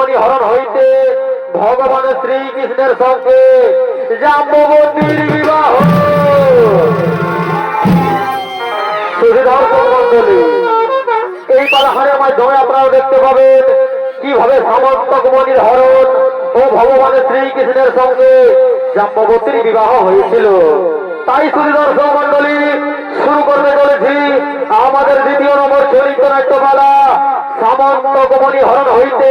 তকমণি হরণ হইতে ভগবান শ্রীকৃষ্ণের সঙ্গে জাম্ববতীর বিবাহ। দর্শক মন্ডলী, এই পালাহারের মাধ্যমে আপনারা দেখতে পাবেন কিভাবে সামন্তকমণির হরণ ও ভগবান শ্রীকৃষ্ণের সঙ্গে জাম্ববতীর বিবাহ হয়েছিল। তাই শুধু দর্শক মন্ডলী, শুরু করতে চলেছি আমাদের দ্বিতীয় নম্বর চরিত্র নাট্যমালা সামন্তকমণি হরণ হইতে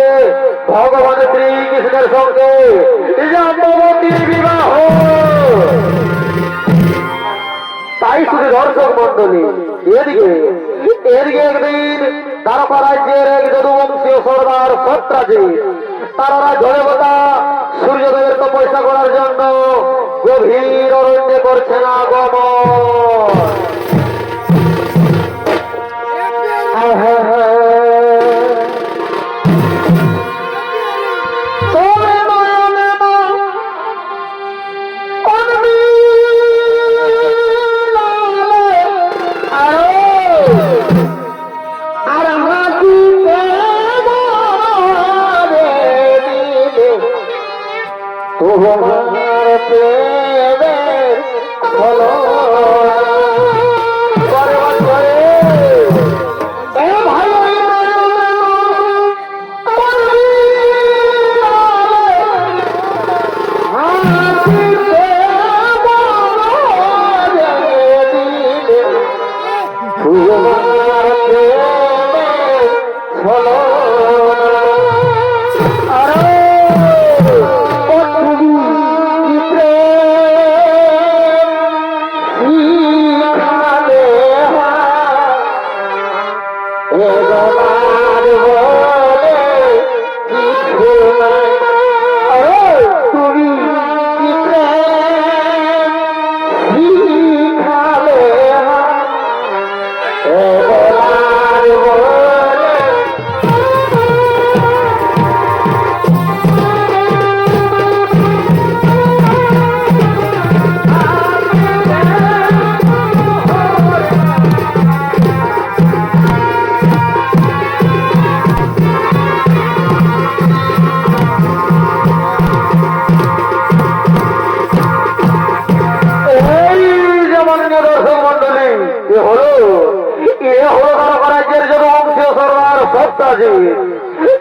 ভগবান শ্রীকৃষ্ণের সঙ্গে জাম্ববতীর বিবাহ। তাই শুধু দর্শক মন্ডলী, এদিকে একদিন দ্বারকা রাজ্যের এক যদুবংশীয় সর্দার সত্রাজিৎ তারা জড়বতা সূর্যদেবের তপস্যা করার জন্য গভীর অরণ্যে করছেন আগমন।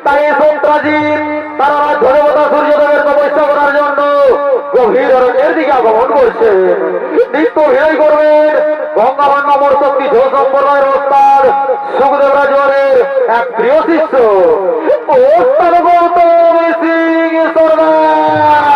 তাই সন্ত্রাজিৎ তারা ধনবতা সূর্যদেবের তপস্যা করার জন্য গভীর অরণ্যের দিকে আগমন করছে। নিত্য ভিড়ই করবেন গঙ্গাবান অমর শক্তি ঝো সম্প্রদায়ের ওস্তাদ সুখদেব রাজওয়ারের এক প্রিয় শিষ্য ওস্তাদ গৌতম সিং সরদার।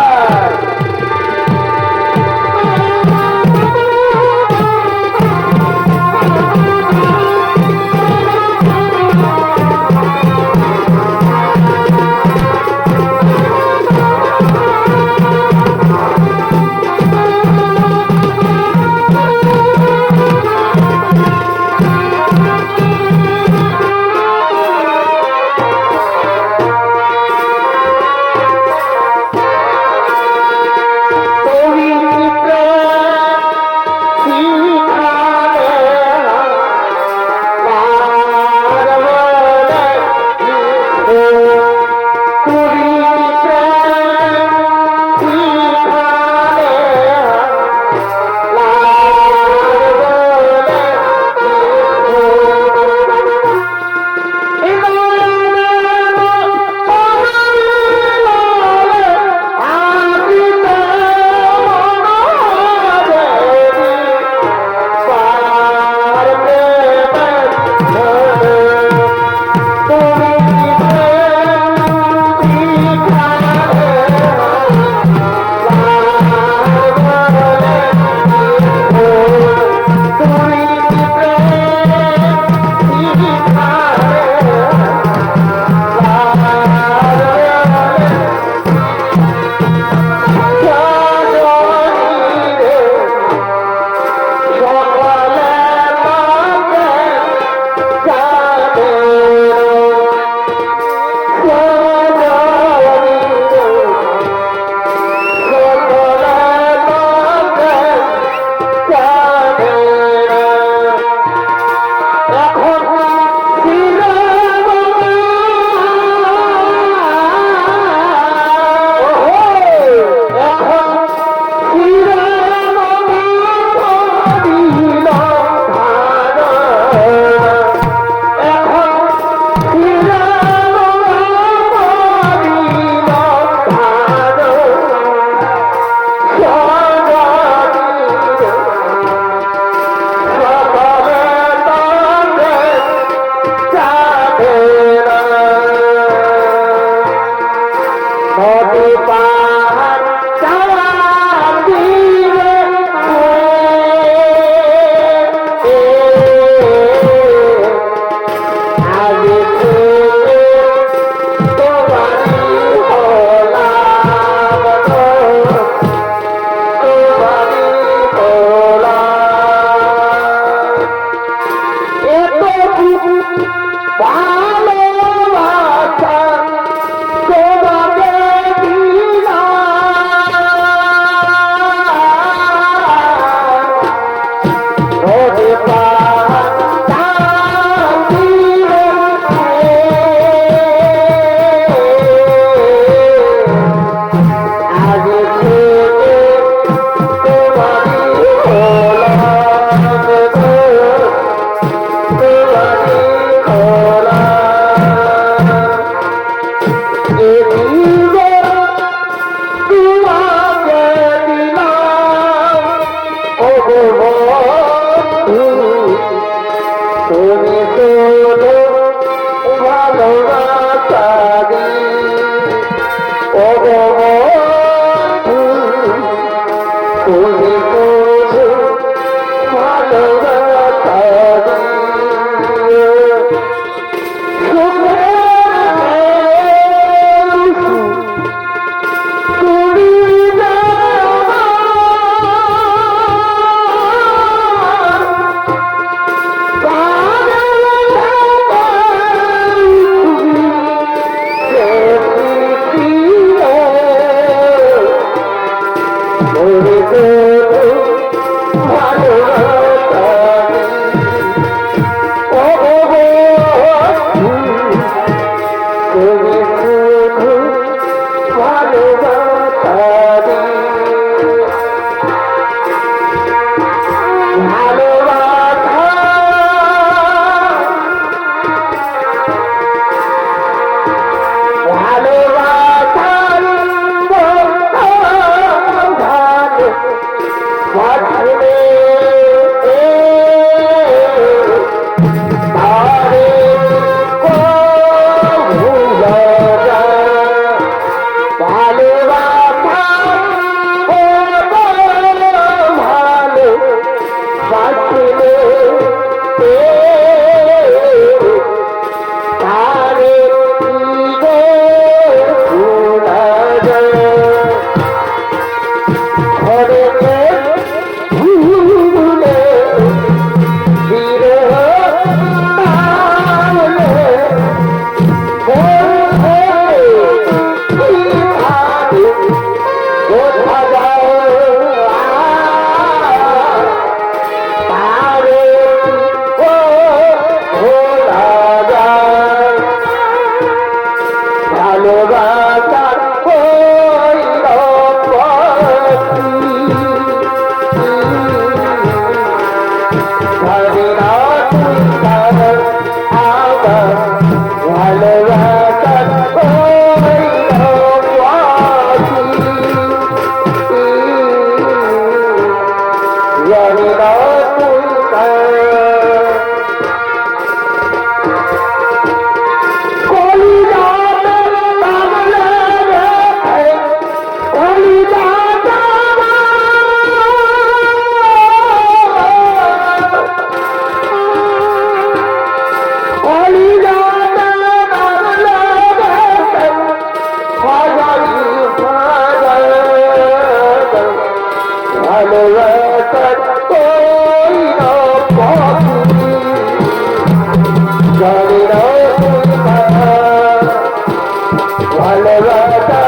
ভালোবাসা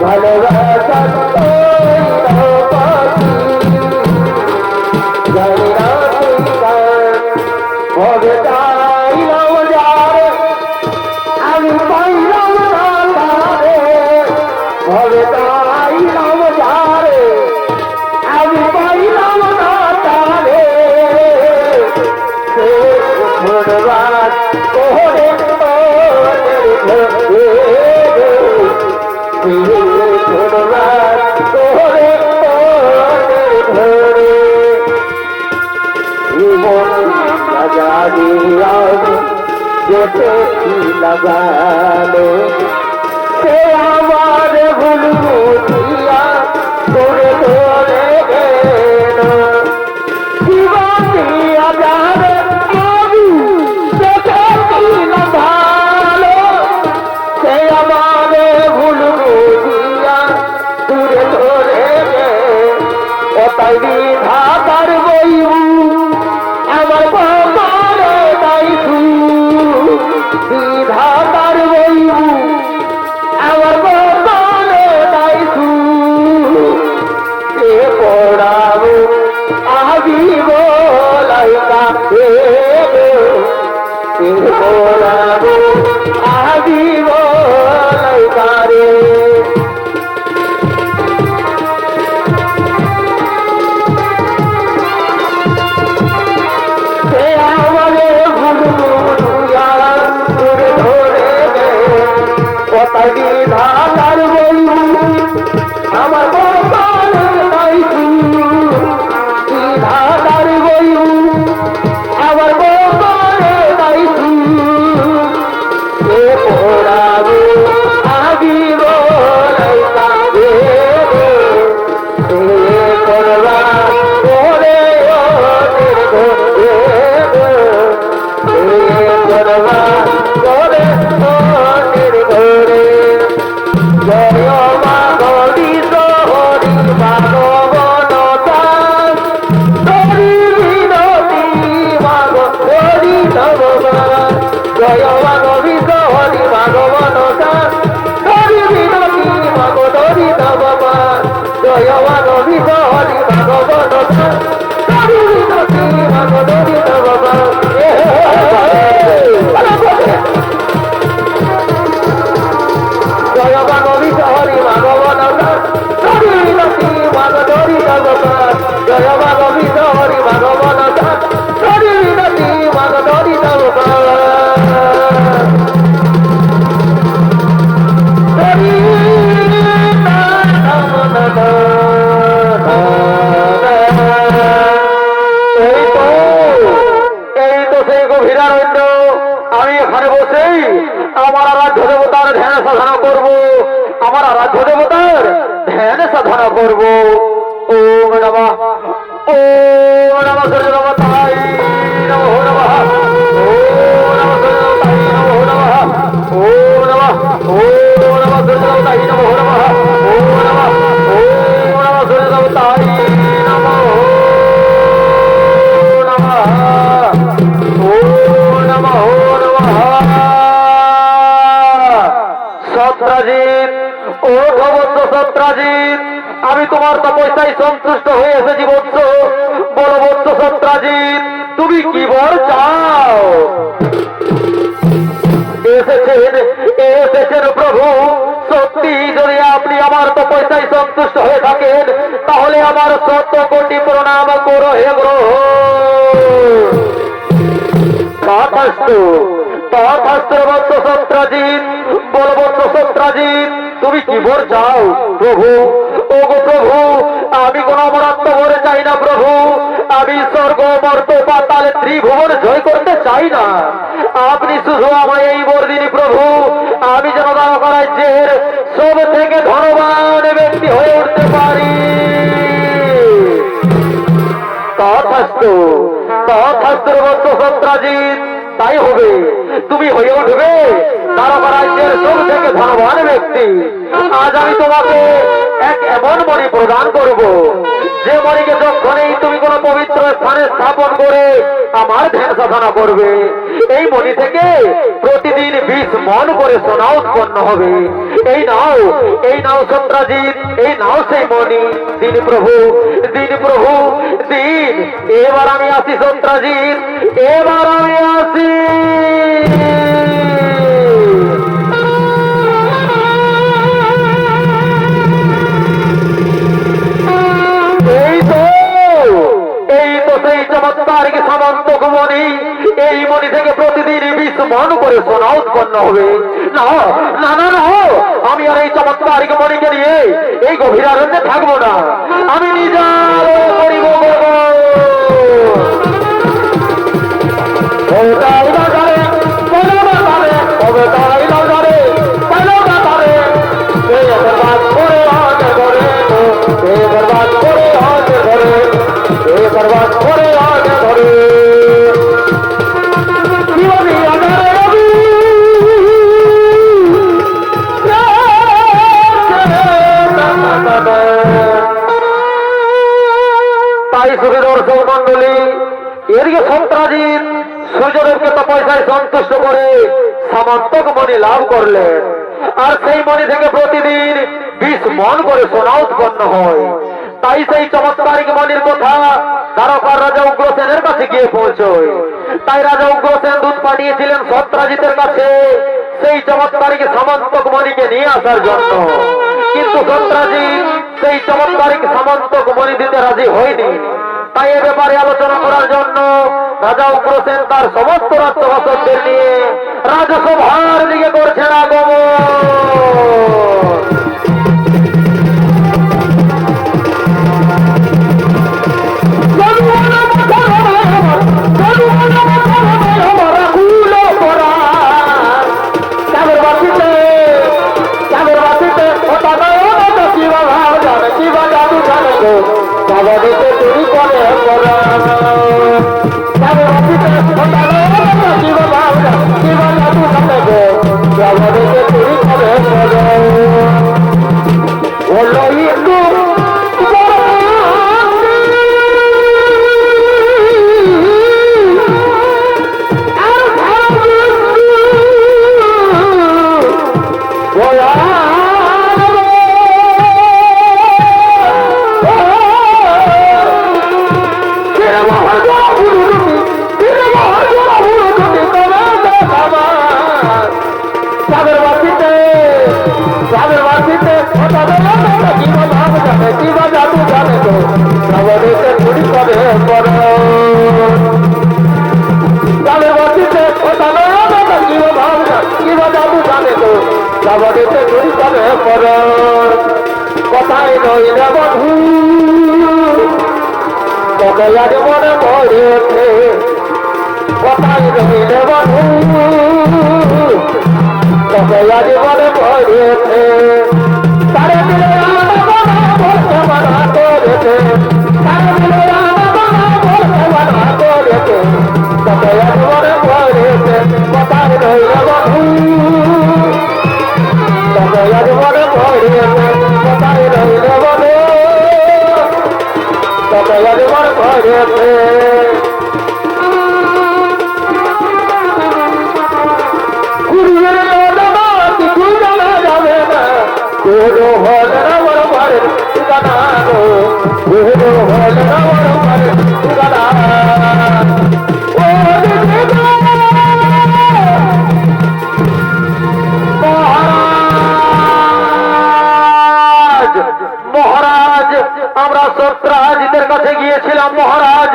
ভালোবাসা হবে চাইলাম যারে আমি পাইলাম না তারে হবে চাইলাম যারে আমি পাইলাম না তারে সে ধন্যবাদ করে ধন্যবাদ করে ধরে যেতে কি লাগালো সে আমার ভুল বুঝিয়া করে ধরে গেল জীবন দিয়া যাবে আমি যেতে কি লাগালো সে আমার ভুল বুঝিয়া দূরে ধরে গেল ও তাই বিধাতার বইবু আমার বাবারে দাইছু বিধাতার বইবু আমার বাবারে দাইছু এ পড়াবো আবি বলাইকা এ পড়াবো আবি বলাইকা রে বিধাতার বলু আমার বিধাতার বলু আমার দাইছু এ পড়াবো আবি বলাইকা করবা করে করবা করে জয় মাগরি হরি ভাগবনতা হরি বিনতি মাগ হরি ভগবান জয় মাগরি হরি ভাগবনতা হরি বিনতি মাগ হরি ভগবান জয় মাগরি হরি ভাগবনতা হরি বিনতি মাগ হরি ভগবান জয় মাগরি হরি ভাগবনতা হরি বিনতি মাগ হরি ভগবান জয় মাগরি হরি ভাগবনতা হরি বিনতি মাগ হরি ভগবান হরি এই তো সেই গভীরারণ্য আমি এখানে বসেই আমার আরাধ্য দেবতার ধ্যান সাধনা করব আমার আরাধ্য দেবতার ধ্যান সাধনা করব ওম নমঃ ওম নমঃ সর্বদেবতায় নমঃ নমঃ ওম নমঃ সর্বদেবতায় নমঃ নমঃ ওম নমঃ সর্বদেবতায় নমঃ নমঃ ওম নমঃ সর্বদেবতায় নমঃ সত্রাজিৎ ও ভবৎস সত্রাজিৎ আমি তোমার তপস্যায় সন্তুষ্ট হয়ে এসেছি বৎস বলো বৎস সত্রাজিৎ তুমি কি বর চাও এসেছেন প্রভু সত্যি যদি আপনি আমার তপস্যায় সন্তুষ্ট হয়ে থাকেন তাহলে আমার 100 কোটি প্রণাম করো হে গ্রহ তথাস্তু বৎস সত্রাজিৎ বল বৎস সত্রাজিৎ তুমি কি বর চাও প্রভু ওগো প্রভু আমি কোন অমরত্ব বর চাই না প্রভু আমি স্বর্গ মর্ত পাতাল ত্রিভুবন জয় করতে চাই না আপনি শুধু আমায় এই বর দিন প্রভু আমি যেন রাজ্যের সব থেকে ধনবান ব্যক্তি হয়ে উঠতে পারি তথাস্তু বৎস সত্রাজিৎ তাই হবে তুমি হয়ে উঠবে তারকা রাজ্যের সব থেকে ধনবান ব্যক্তি আজ আমি তোমাকে এক এমন মণি প্রদান করব যে মণিকে যখনই তুমি কোনো পবিত্র স্থানে স্থাপন করে আমার ধ্যান সাধনা করবে, এই মণি থেকে প্রতিদিন 20 মণ করে সোনা উৎপন্ন হবে। এই নাও সন্ত্রাজিৎ, এই নাও সেই মণি। দিন প্রভু, দিন প্রভু, দিন। এবার আমি আসি সন্ত্রাজিৎ, এবার আমি আসি। সেই চমৎকারিক সামন্তক মণি, এই মণি থেকে প্রতিদিন 20 মণ করে সোনা উৎপন্ন হবে। না না না না, আমি আর এই চমৎকারিক মণিকে নিয়ে এই গভীর আনন্দে থাকবো না, আমি নিজের করিব। बर्बाद करे आगे धरे তাই সুখী দর্শক মন্ডলী, এদিকে সন্ত্রাজিৎ সূর্যদেবকে তপস্যায় সন্তুষ্ট করে সামন্তক মণি লাভ করলেন, আর সেই মণি থেকে প্রতিদিন 20 মণ করে সোনা উৎপন্ন হয়। তাই সেই চমৎকারিক মণির কথা দ্বারকার রাজা উগ্রসেনের কাছে গিয়ে পৌঁছয়। তাই রাজা উগ্রসেন দূত পাঠিয়েছিলেন সন্ত্রাজিতের কাছে সেই চমৎকারিক সামন্তক মণিকে নিয়ে আসার জন্য, কিন্তু সন্ত্রাজিৎ সেই চমৎকারিক সামন্তক মণি দিতে রাজি হয়নি। তাই এ ব্যাপারে আলোচনা করার জন্য রাজা উগ্রসেন তার সমস্ত রাজ্যবাসীদের নিয়ে রাজসভার দিকে করছেন আগমন। কথায় নইলে বধু তবে আজ মনে পড়েছে, কথায় নইলে বধু তবে আজ মনে পড়েছে। তারে দিলে বলতে মানা করেছে, তারে দিলে বলতে মানা করেছে, তবে আজ মনে পড়েছে। কথায় নইলে বধু তবে আজ মনে পড়েছে, কথায় নইলে বধু তবে আজ মনে পড়েছে। মহারাজ, আমরা সন্ত্রাজিতের কাছে গিয়েছিলাম মহারাজ,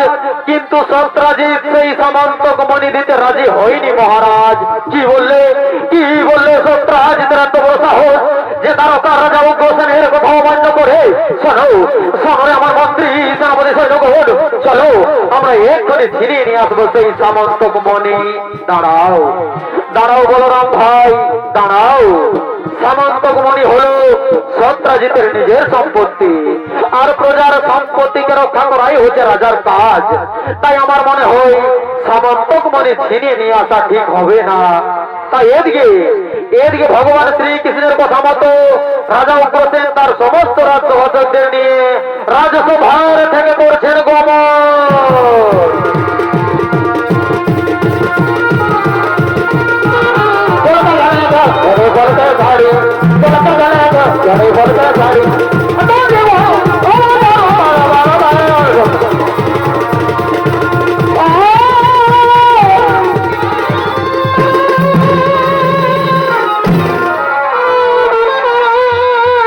কিন্তু সন্ত্রাজিৎ সেই সামন্তক মণি দিতে রাজি হয়নি মহারাজ। কি বললে সন্ত্রাজিতের এত বড় সাহস যে দ্বারকার রাজা উগ্রসেনের কথা অমান্য করে? শোনো শোনো আমার মন্ত্রী সেনাপতি সৈন্যগণ, চলো আমরা এক্ষুনি ছিনিয়ে নিয়ে আসবো সেই সামন্তক মণি। দাঁড়াও দাঁড়াও বলরাম ভাই, দাঁড়াও। সামন্তক মণি হলো সন্ত্রাজিতের নিজের সম্পত্তি, আর প্রজার সম্পত্তিকে রক্ষা করাই হচ্ছে রাজার কাজ। তাই আমার মনে হয় সামন্তক মণি ছিনিয়ে নিয়ে আসা ঠিক হবে না। তাই এদিকে এদিকে ভগবান শ্রীকৃষ্ণের কথা মতো রাজা উগ্রসেন তার সমস্ত রাজ্যভাষকদের নিয়ে রাজসভার থেকে করছেন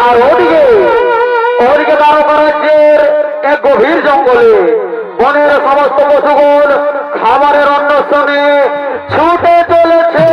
আর ওদিকে ওদিকে দ্বারকা রাজ্যের এক গভীর জঙ্গলে বনের সমস্ত পশুগণ খাবারের অন্বেষণে ছুটে চলেছে।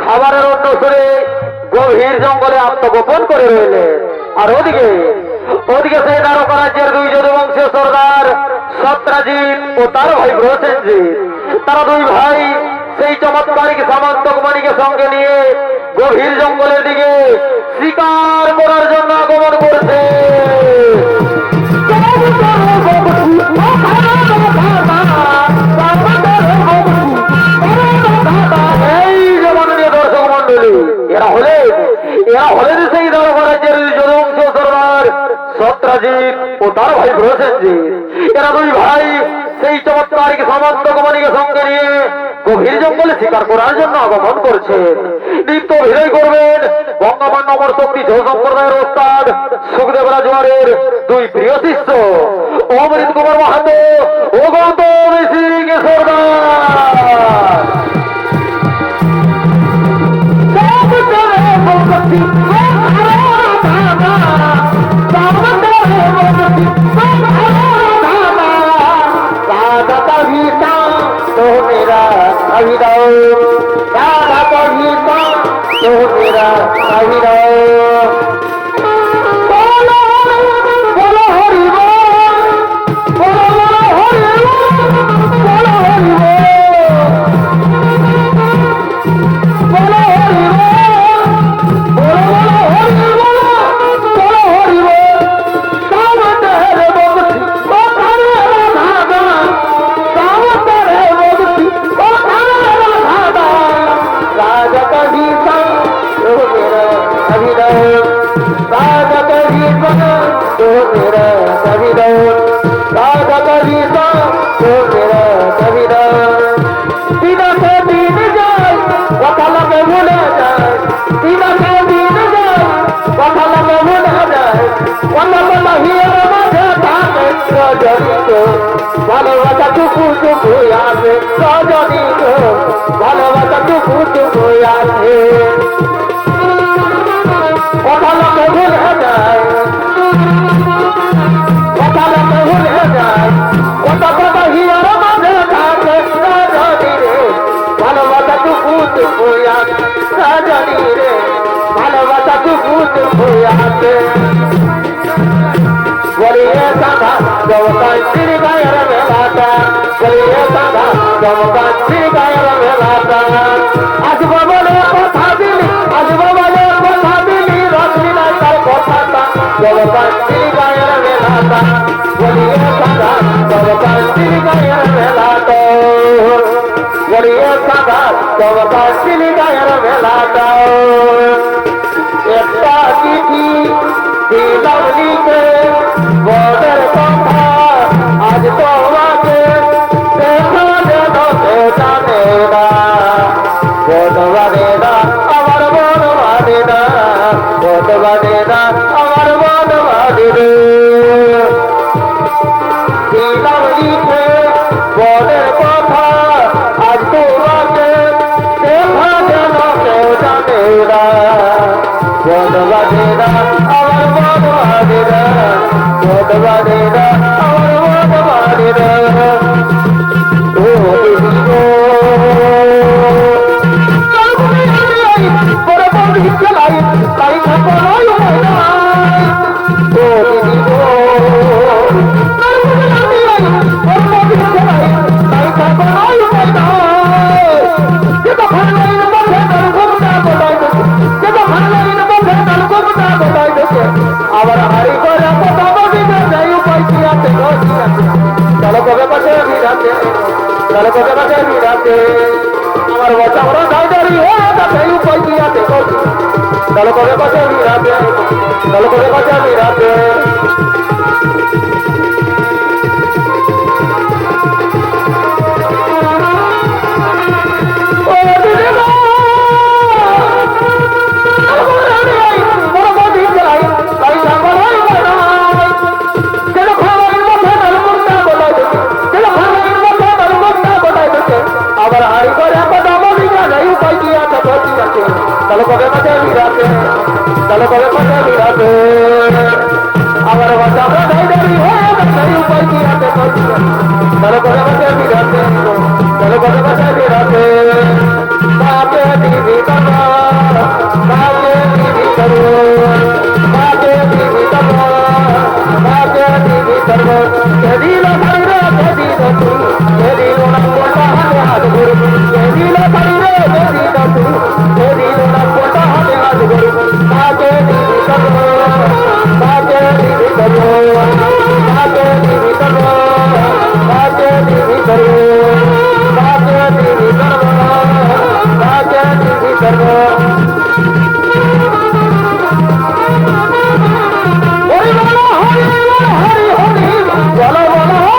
খাবারের অন্বেষণে গভীর জঙ্গলে আত্মগোপন করে রইলেন। আর ওদিকে ওদিকে সেই দ্বারকা রাজ্যের দুই যদুবংশীয় সর্দার সত্রাজিৎ ও ও তার ভাই প্রসেনজিৎ, তারা দুই ভাই সেই চমৎকারিক সামন্তক মানিকের সঙ্গে নিয়ে গভীর জঙ্গলের দিকে শিকার করার জন্য আগমন করছে। এই যে মাননীয় দর্শক মন্ডলী, এরা হলেন সেই ধর্মরাজ্যের যদুবংশ সরদার সত্রাজিৎ ও তার ভাই প্রসেনজিৎ। এরা দুই ভাই সেই চমৎকারিক সামন্তক মানিকের সঙ্গে নিয়ে গভীর জঙ্গলে শিকার করার জন্য আগমন করছেন। নিত্য অভিনয় করবেন বঙ্গমান্য অমর শক্তি ছৌ সম্প্রদায়ের ওস্তাদ সুখদেব রাজওয়ারের দুই প্রিয় শিষ্য অমৃত কুমার মাহাতো ও গৌতম সিং সরদার। तो मेरा अभिनव राधा कभी तो मेरा अभिनव बोलो बोलो हरि बोल बोलो बोलो हरि बोल बोलो हरि बोल बोलो हरि बोल बोलो हरि बोल सावत है बगसी ओ थारे राधा सावत है बगसी ओ थारे राधा राजा कभी तो मेरा अभिनव राजा कभी तो मेरा अभिनव राजा कभी तो मेरा अभिनव बिना के दिन जाए वकाल में भूले जाए बिना के दिन जाए वकाल में भूले जाए वकाल हियर मध्य भागे रजनी को ভালোবাসা টুকু টুকু আছে রজনী को ভালোবাসা টুকু টুকু আছে वकाल में भूले जाए वकाल में भूले जाए वकाल हियर मध्य भागे रजनी रे ভালোবাসা টুকু টুকু আছে রজনী রে ভালোবাসা টুকু টুকু আছে बोलिए साधा जमकांती गायर में लाता बोलिए साधा जमकांती गायर में लाता आज बोले कथा दिली आज बोले कथा दिली रश्मि नाई तार कथा जमकांती गायर में लाता बोलिए साधा जमकांती गायर में लाता बोलिए साधा जमकांती गायर में लाता एक चिट्ठी दिलम लिखे বদের কথা আজ তোমাকে দেখা যেন জানে না বদবাদে না আমার বদবাদে না বদবাদে না আমার বদবাদে দিলাম লিখে বদের কথা আজ তোমাকে দেখা যেন জানে না বদবাদে না আমার বদবাদে না বদবাদেরা আমার বদবাদেরা ও দিদিগো বড় বড় হিলাই তাই থাকো নয় নাই ও দিদিগো বড় বড় হিলাই তাই থাকো নয় নাই যেটা ভালো নাই মধ্যে তার ঘুমটা বলাই দে যেটা ভালো নাই মধ্যে তার ঘুমটা বলাই দে আবার হারি করে কথা চলো কবে পাশে বিরাতে চলো কবে পাশে বিরাতে আমার বাচ্চা বড় দাইদারি হয়ে উপায় কি আছে চলো কবে পাশে বিরাতে চলো কবে পাশে বিরাতে चलो कबे मजे मिलाते चलो कबे मजे मिलाते अगर बच्चा नहीं देरी हो नहीं उपाय किया चलो कबे मजे मिलाते चलो कबे मजे मिलाते बाके दीदी करो बाके दीदी करो बाके दीदी करो बाके दीदी करो यदि लो भाई रो यदि लो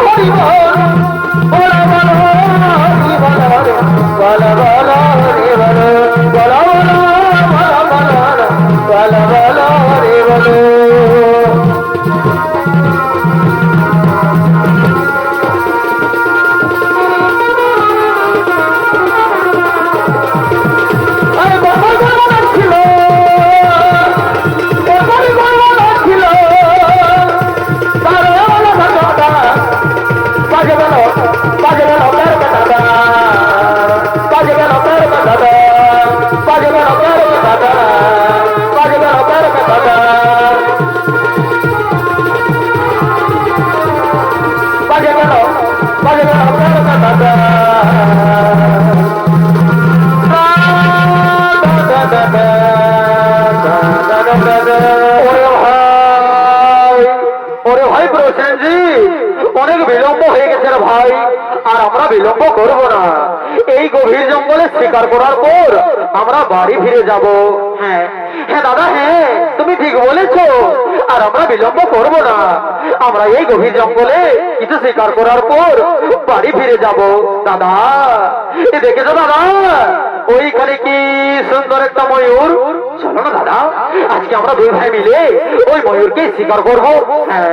হরি বল বল বল হরি বল বল বল হরি বল বল বল বল হরি বল। অনেক বিলম্ব হয়ে গেছে রে ভাই, আর আমরা বিলম্ব করব না। এই গভীর জঙ্গলে শিকার করার পর আমরা বাড়ি ফিরে যাব। হ্যাঁ হ্যাঁ দাদা, হ্যাঁ তুমি ঠিক বলেছো, আর আমরা বিলম্ব করব না। আমরা এই গভীর জঙ্গলে কিছু শিকার করার পর বাড়ি ফিরে যাব। দাদা এ দেখেছো দাদা, ওইখানে কি সুন্দর একটা ময়ূর। চলো না দাদা, আজকে আমরা দুই ভাই মিলে ওই ময়ূরকে শিকার করবো। হ্যাঁ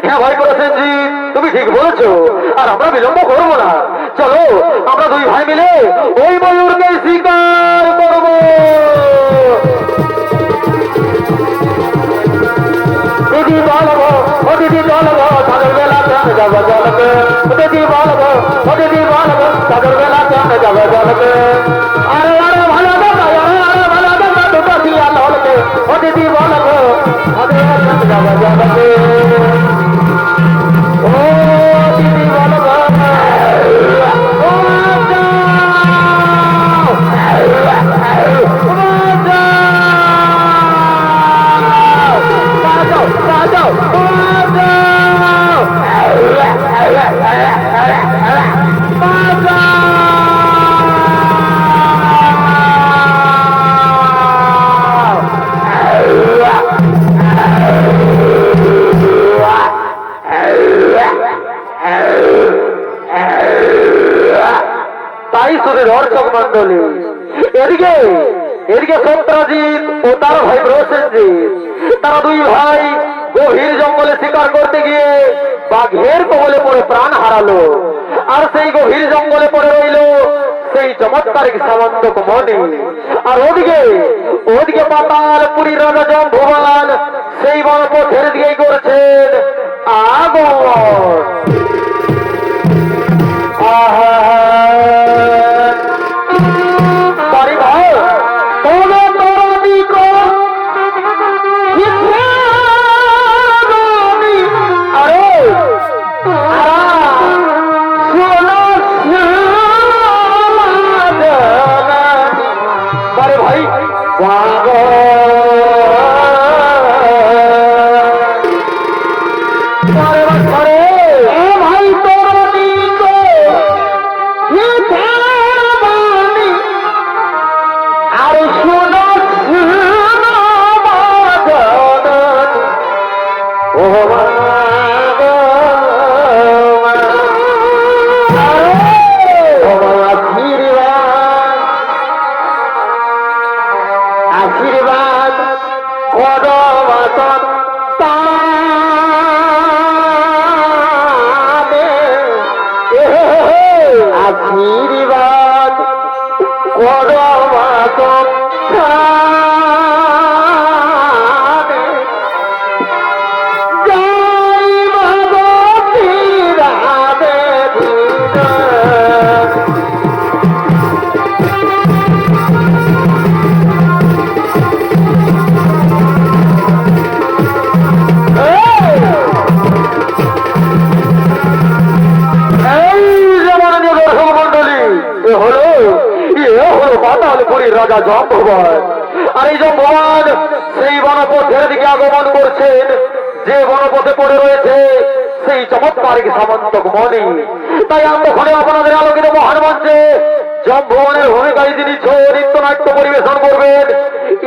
হ্যাঁ ভাই প্রসেনজি, তুমি ঠিক বলেছো, আর আমরা বিলম্ব করবো না। চলো আমরা দুই ভাই মিলে ওই ময়ূরকে শিকার করবো। দিদি বলবো ও দিদি বলবো সাগর বেলা কেন যাবো জলকে। দিদি বলবো ও দিদি বলবো সাগর বেলা কেন যাবো জলকে। আরে আরে ভালো দাদা, আরে ভালো দাদা দুটো দিয়া ললকে। ও দিদি বলবো সাগর বেলা কেন যাবো জলকে। ও দিদি বলবো দর্শক মন্ডলী, এদিকে এদিকে সত্রাজিৎ ও তার ভাই প্রসেনজিৎ, তারা দুই ভাই গভীর জঙ্গলে শিকার করতে গিয়ে বাঘের কবলে পড়ে প্রাণ হারালো। আর সেই গভীর জঙ্গলে পড়ে রইল সেই চমৎকারিক সামন্তক মণি। আর ওদিকে ওদিকে পাতালপুরীর রাজা জম্বুবান সেই বনপথের দিকেই করছেন আগমন। রাজা জম্বুবান। আর এই জম্বুবান সেই বনপথের দিকে আগমন করছেন, যে বনপথে পড়ে রয়েছে সেই চমৎকারিক সামন্তক মণি। তাই এতক্ষণে আপনাদের আলোকিত মহান মঞ্চে জম্বুবানের ভূমিকায় যিনি নৃত্যনাট্য পরিবেশন করবেন,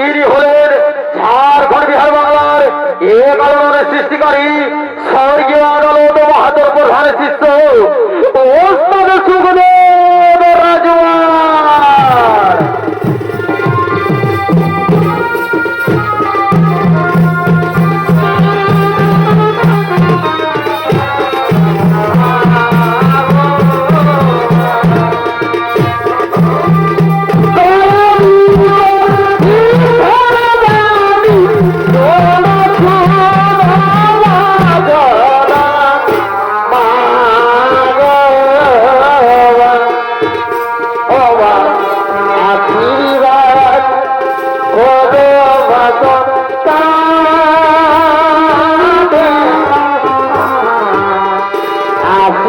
ইনি হলেন ঝাড়খণ্ড বিহার বাংলার এক আলোড়নের সৃষ্টিকারী স্বর্গীয় আদালত মাহাতোর প্রধানের শিষ্য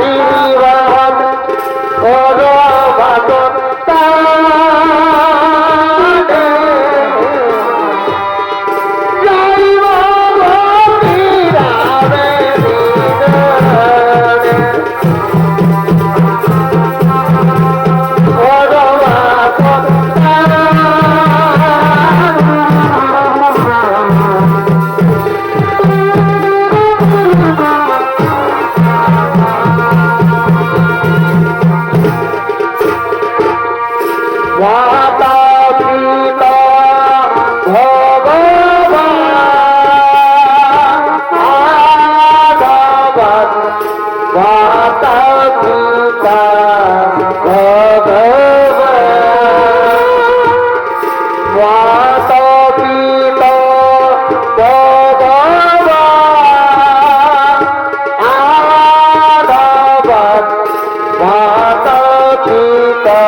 আশীর্বাদ করো ভগবান মাতা পিতা ভগবান আদাবাদ মাতা পিতা ভগবান মাতা পিতা ভগবান আদাবাদ মাতা পিতা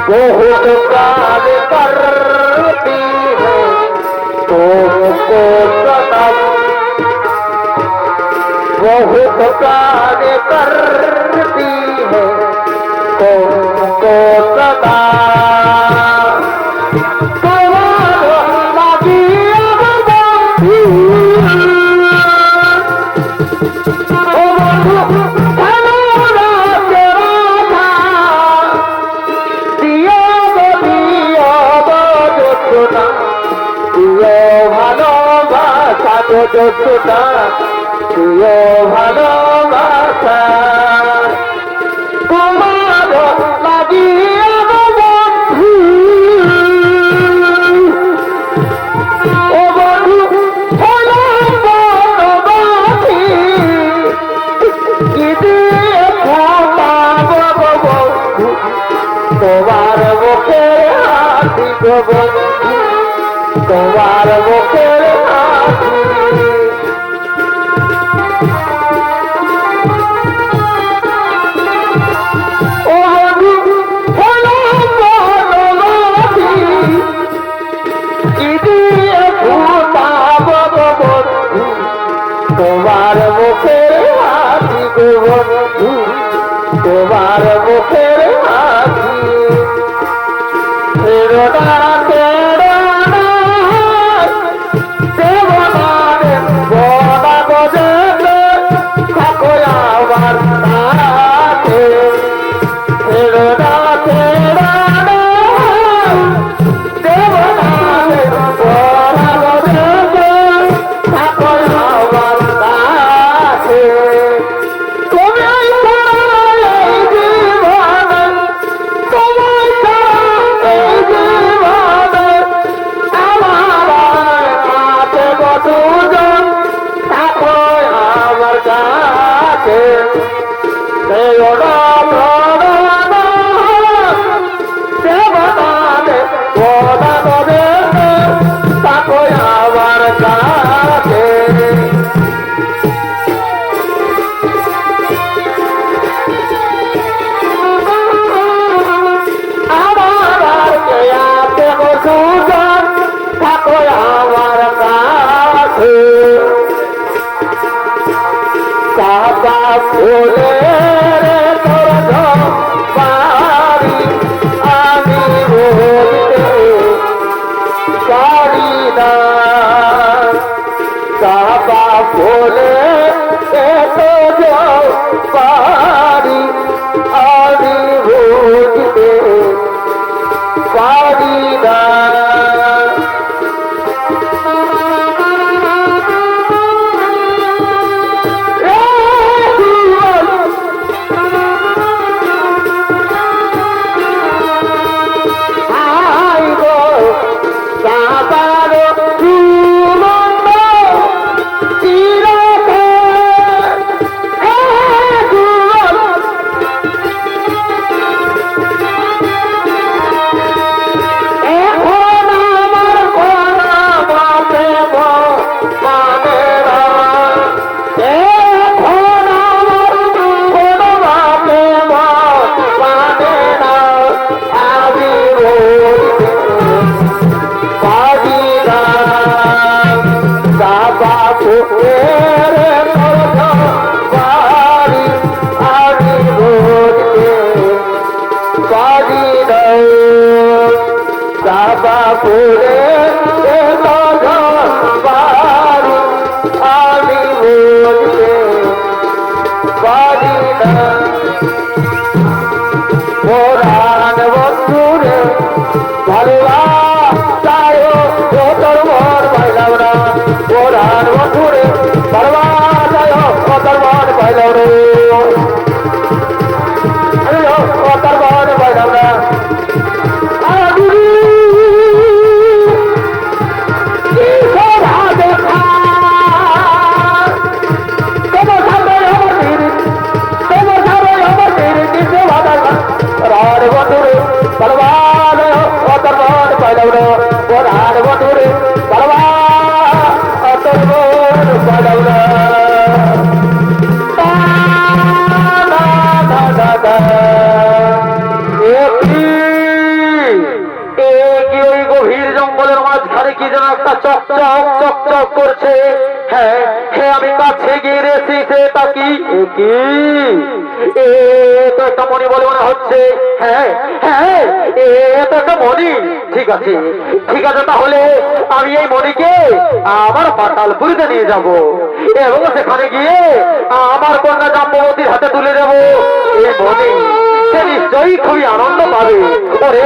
बहुत प्यार करती है तुमको सनम बहुत प्यार करती है तुमको सदा যতটা প্রিয় ভালোবাসা তোমার লাগিয়ে বন্ধু ও বন্ধু হলো বনবাসী কি দিয়ে ফোটাবো বন্ধু তোমার মুখের হাসি গো বন্ধু তোমার মুখের হাসি তোমার মুখের হাসি গো বন্ধু তোমার মুখের হাসি দেবনারে বনা গজলে থাকো আমার সাথে দেবনারে বনা গজলে থাকো আমার সাথে তুমি জীবন তোমার জীবন চাপা ফুলে বাড়ি আমি বলতে পারি না চাপা ফুলে বাড়ি আমি বলতে পারি না চকচক করছে হ্যাঁ হ্যাঁ আমি কাছে গিয়ে রেছি সেটা কি তো একটা মণি বলে মনে হচ্ছে হ্যাঁ হ্যাঁ তো একটা মণি ঠিক আছে তাহলে আমি এই মণিকে আমার পাতালপুরিতে নিয়ে যাব এবং সেখানে গিয়ে আমার কন্যা জাম্ববতীর হাতে তুলে দেব এই মণি সে নিশ্চয়ই খুবই আনন্দ পাবে ওরে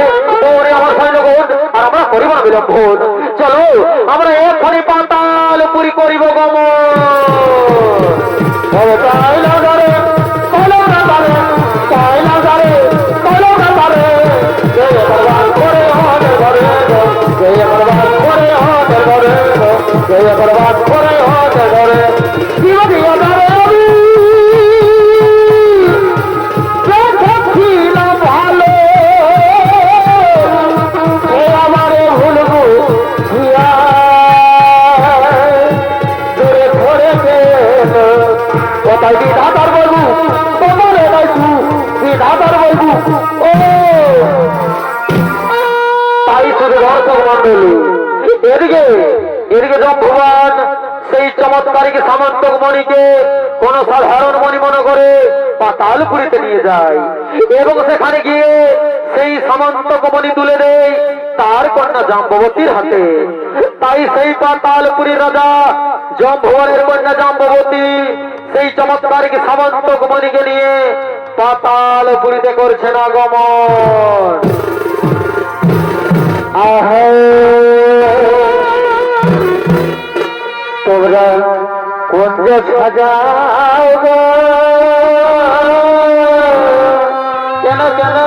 ওরে আমার সৈন্যগণ আর আমরা করিব না বিলম্বন চলো আমরা এক্ষণি পাতালপুরি করিব এদিকে ভগবান সেই চমৎকারী সামন্তক মণিকে কোন সাধারণ মণি মনে করে পাতালপুরিতে নিয়ে যায় এবং সেখানে গিয়ে সেই সামন্তক মণি তুলে দেয় তার কন্যা জাম্ববতীর হাতে। তাই সেই পাতালপুরীর রাজা জম্ভুবনের কন্যা জাম্ববতী সেই চমৎকারী সামন্তক মণিকে নিয়ে পাতালপুরিতে করছেন আগমন। তোমরা কুঞ্জ সাজাও কেন কেন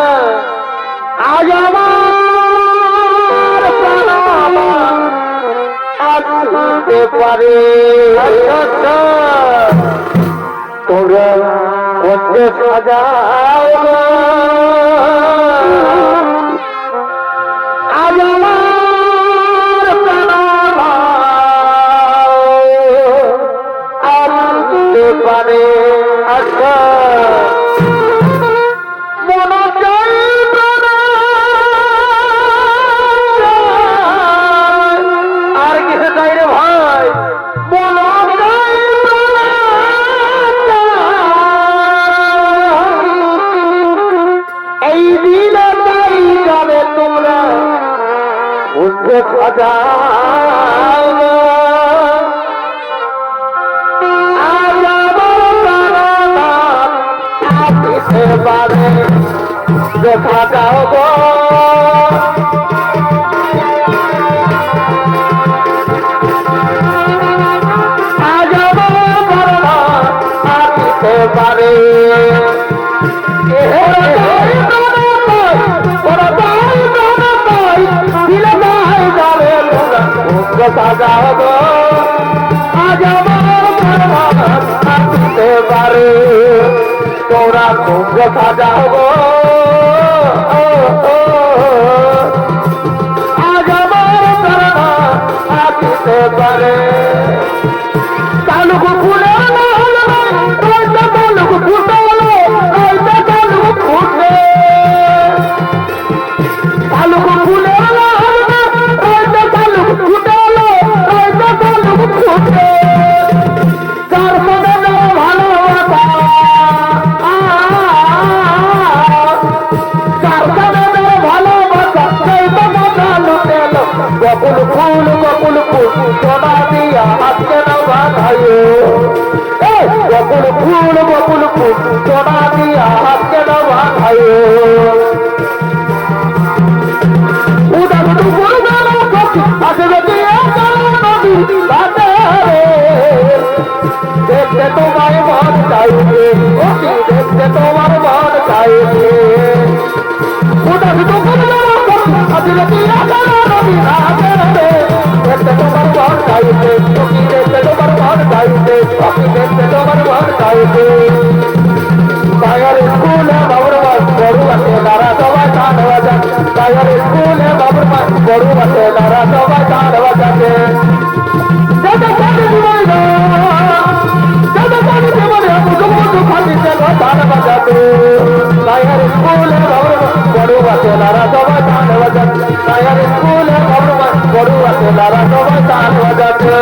আজ আমার আসতে পারে তোমরা কুঞ্জ সাজাও আজ পারে আচ্ছা আর কিছু চাই রে ভাই যাও গো, আজ আমার প্রাণনাথ আসিতে পারে দেখা যাও গো, আজ আমার প্রাণনাথ আসিতে পারে। সাজাও গো, আজ আমার প্রাণনাথ আসিতে পারে, তোরা কুঞ্জ সাজাও গো, আজ আমার প্রাণনাথ আসিতে পারে। কালুক ফুলে কালুক ফুটে কালুক ফুটে কালুক ফুলে কালুক ফুটে যার মনে ভালোবাসা, যার মনে ভালোবাসা সেই তো মজা লুটেল। বকুল ফুল সোনা দিয়া আজকে না বাঁধাইও, বকুল ফুল সোনা দিয়া আজকে না বাঁধাইও। উদার দুপুর বেলা আসবে দেখতে তোমার মন চাইবে, দেখতে তোমার মন চাইবে। উদাস দুপুর আসলে দেখতে তোমার মন চাইবে, দেখতে তোমার মন চাইবে, দেখতে তোমার মন চাইবে। টায়ার স্কুলে বাবুর মাস বড়ু আছে তারা সবাই গান বাজান, টায়ার স্কুলে বাবুর মাস বড়ু আছে তারা সবাই গান বাজাতে। গান বাজাতে টায়ার স্কুলে বাবুর মাস বড়ু আছে তারা সবাই গান বাজান, টায়ার স্কুলে বাবুর মাস বড়ু আছে তারা সবাই গান বাজাতে।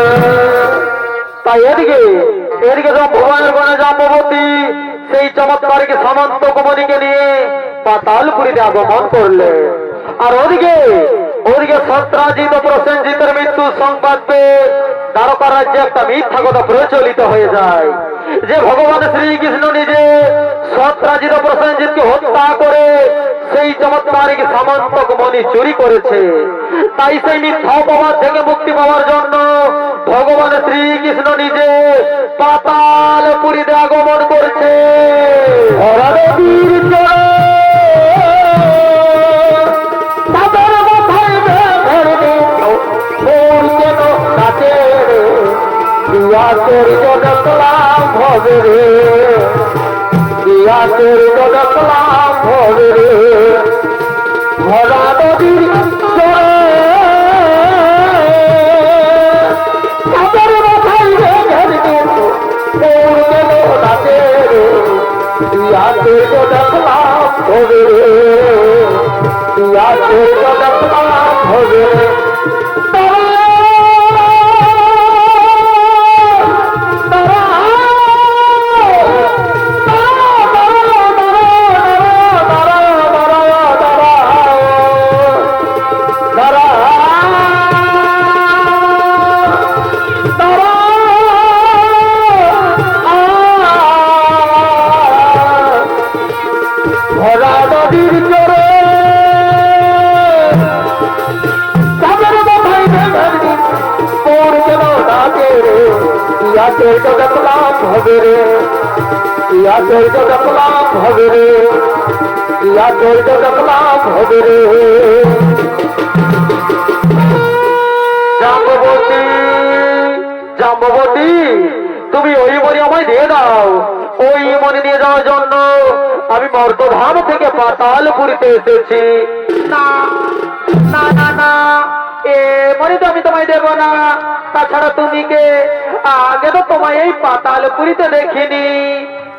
তাই এদিকে সব ভগবানের গণে জাম্ববতী সেই চমৎকারী সামন্ত কুমরিকে নিয়ে পাতালপুরীতে আগমন করলে। আর ওদিকে সত্রাজিৎ ও প্রসেনজিতের মৃত্যুর সংবাদ পেয়ে দ্বারকা রাজ্যে একটা মিথ্যা কথা প্রচলিত হয়ে যায় যে ভগবান শ্রীকৃষ্ণ নিজে সত্রাজিৎ ও প্রসেনজিৎকে হত্যা করে সেই চমৎকারী সামন্ত কুমরি চুরি করেছে। তাই সেই মিথ্যা অপবাদ থেকে মুক্তি পাওয়ার জন্য ভগবান শ্রীকৃষ্ণ নিজে পাতালপুরীতে আগমন করছে। দেখলাম হবে রে, দেখলাম হবে রে, ভরা নদীর দেখলাম হবে রে, দেখলাম হবে রে। দেখলাম হবে রে, দেখলাম হবে রে, দেখলাম হবে রে। জাম্ববতী, জাম্ববতী, তুমি ওই মণি আমায় দিয়ে দাও। ওই মণি নিয়ে যাওয়ার জন্য আমি মর্তধাম থেকে পাতালপুরীতে এসেছি। না না না না, এ মণি তো আমি তোমায় দেব না। তাছাড়া তুমি কে? আগে তো তোমায় এই পাতালপুরীতে দেখিনি।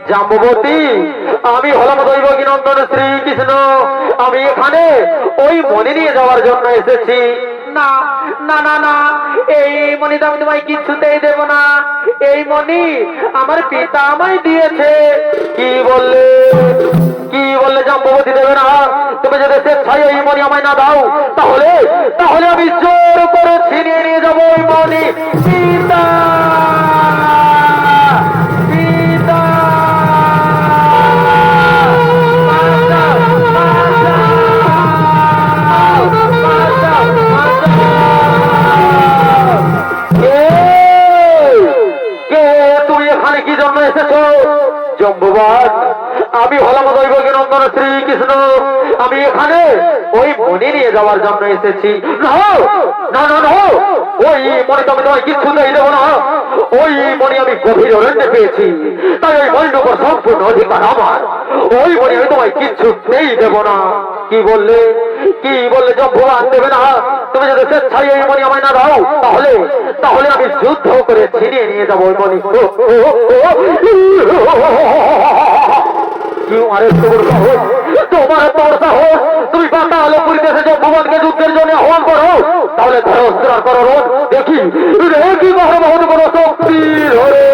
জাম্ববতী, আমি হলাম দৈবকী নন্দন শ্রীকৃষ্ণ। আমি এখানে ওই মণি নিয়ে যাওয়ার জন্য এসেছি। না না না না, এই মণি তো আমি তোমায় কিছুতেই দেব না। এই মণি আমার পিতা আমায় দিয়েছে। কি বললে, কি বললে জাম্ববতী দেবে না? তুমি যদি স্বেচ্ছায় এই মণি আমায় না দাও তাহলে তাহলে আমি জোর করে ছিনিয়ে নিয়ে যাবো ওই মনি সীতা সীতা কি জন্য এসেছো জম্বুবান? আমি হলাম দৈবকী নন্দন শ্রীকৃষ্ণ। আমি এখানে ওই মণি নিয়ে যাওয়ার জন্য এসেছি। না না না না, ওই মণি তো আমি তোমায় কিচ্ছুতেই দেবো না। ওই মণি আমি গভীর অরণ্যে পেয়েছি, তাই ওই মণির উপর সম্পূর্ণ অধিকার আমার। ওই মণি আমি তোমায় কিচ্ছুতেই দেবো না। কি বললে কি বললে জম্বুবান দেবে না? তুমি যদি স্বেচ্ছায় এই মণি আমায় না দাও তাহলে তাহলে আমি যুদ্ধ করে ছিনিয়ে নিয়ে যাবো ওই মণি। তুমি পাতাল পুরীতে এসে ভগবানকে যুদ্ধের জন্য আহ্বান করো, তাহলে ধরস্ত্রার করো দেখি দেখি মহামহৎ কোন শক্তি ধরে।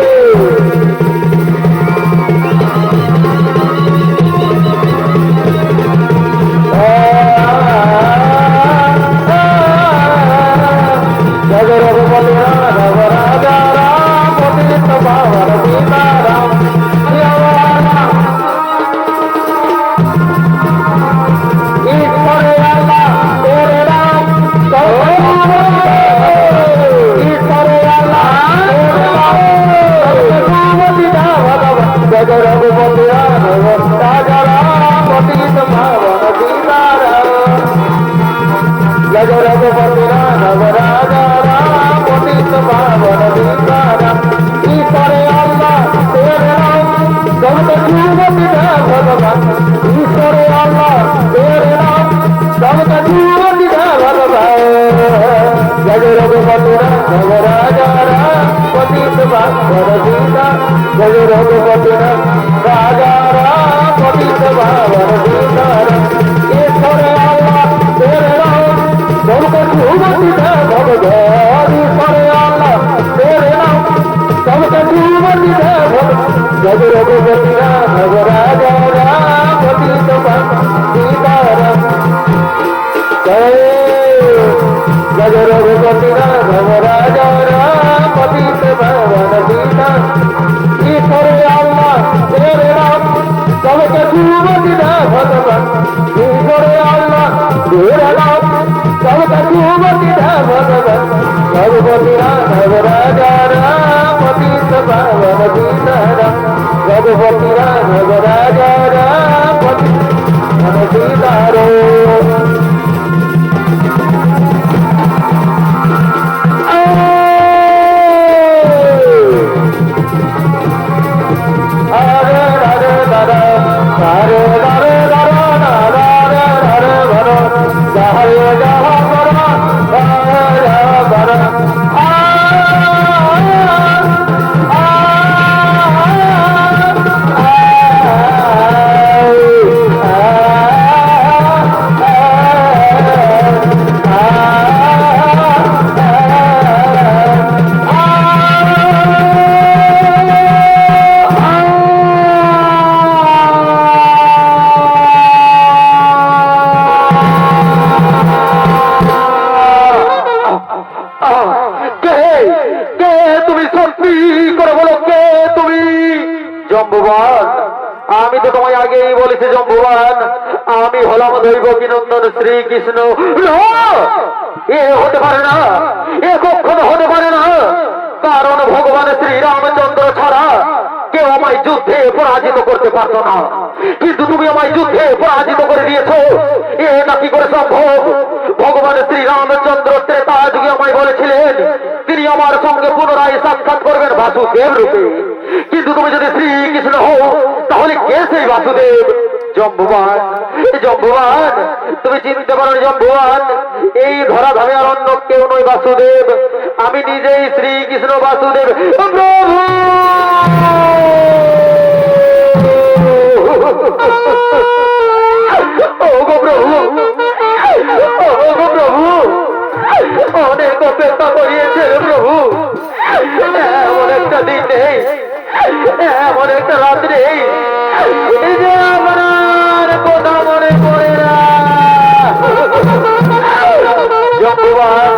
আমি তো তোমায় আগেই বলেছি জম্বুবান, আমি হলাম দৈবকী নন্দন শ্রীকৃষ্ণ। এ হতে পারে না, এ কখনো হতে পারে না, কারণ ভগবান শ্রীরামচন্দ্র ছাড়া কেউ আমায় যুদ্ধে পরাজিত করতে পারতো না, কিন্তু তুমি আমায় যুদ্ধে পরাজিত করে দিয়েছো। এটা কি করে সম্ভব? ভগবান শ্রীরামচন্দ্র ত্রেতা যুগে আমায় বলেছিলেন তিনি আমার সঙ্গে পুনরায় সাক্ষাৎ করবেন বাসুদেব রূপে, কিন্তু তুমি যদি শ্রীকৃষ্ণ হও তাহলে কে সেই বাসুদেব? জম্বুবান, জম্বুবান, তুমি চিনতে পারো জম্বুবান, এই ধরাধামে আর অন্য কেউ নয় বাসুদেব, আমি নিজেই শ্রীকৃষ্ণ বাসুদেব। প্রভু ওগো প্রভু, ওগো প্রভু, অনেক অপেক্ষা করিয়েছে প্রভু। এমন একটা দিন নেই, এমন একটা রাত নেই যে আমার কথা মনে পড়ে না। জম্বুবান,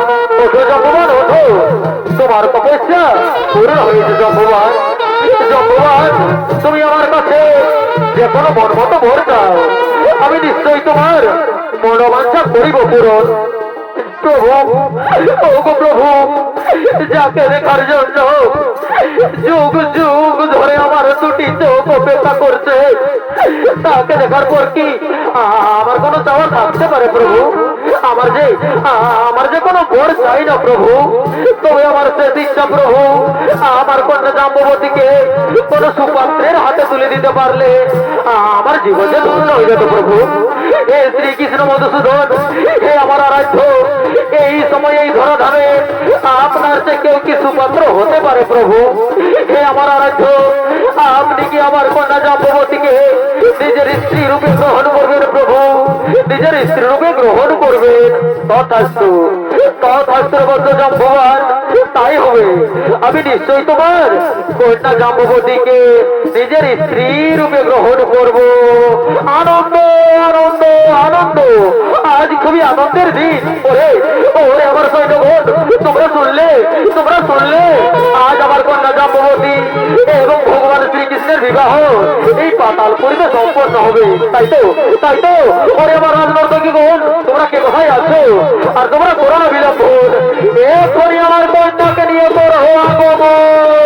ওঠো জম্বমান ওঠো, তোমার তপস্যা পূরণ হয়েছে জম্বমান। জম্বমান, তুমি আমার কাছে যে কোনো মন মতো ভোর দাও, আমি নিশ্চয়ই তোমার মনোবাঞ্ছা করিব পূরণ। প্রভু, ওগো প্রভু, যাকে দেখার জন্য যুগ যুগ ধরে আমার দুটি চোখ অপেক্ষা করছে, তাকে দেখার পর কি আমার কোনো চাওয়া থাকতে পারে প্রভু? আমার যে কোনো ভোর চাই না প্রভু, তবে আমার শেষ ইচ্ছা প্রভু, আমার কন্যা জাম্ববতীকে কোনো সুপাত্রের হাতে তুলে দিতে পারলে আমার জীবন যে ধন্য হয়ে যেত প্রভু। হে শ্রীকৃষ্ণ মধুসূদন, হে আমার আরাধ্য, এই সময় এই ধরাধামে আপনার যে কেউ কি সুপাত্র হতে পারে প্রভু? হে আমার আরাধ্য, আপনি কি আমার কন্যা জাম্ববতীকে নিজের স্ত্রী রূপে গ্রহণ করবেন প্রভু? নিজের স্ত্রী রূপে গ্রহণ করবেন? তথাস্তু, তথাস্তু বদ্ধ জাম্ববান, তাই হবে। আমি নিশ্চয়ই তোমার কন্যা জাম্ববতীকে নিজের স্ত্রী রূপে গ্রহণ করব। আনন্দ আনন্দ আনন্দ, আজ খুবই আনন্দের দিন। ওরে ওরে আমার সৈন্যগণ, তোমরা শুনলে, তোমরা শুনলে, আজ আমার কন্যা জাম্ববতী এবং ভগবান শ্রীকৃষ্ণের বিবাহ এই পাতালপুরীতে সম্পন্ন হবে। তাই তো, তাই তো। ওরে আমার রাজনর্তকীগণ, তোমরা কে কোথায় আছো? আর তোমরা করো না বিলম্ব, এক্ষুনি আমার কন্যাকে নিয়ে করো আগমন।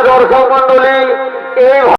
দর্শক মন্ডলী, এই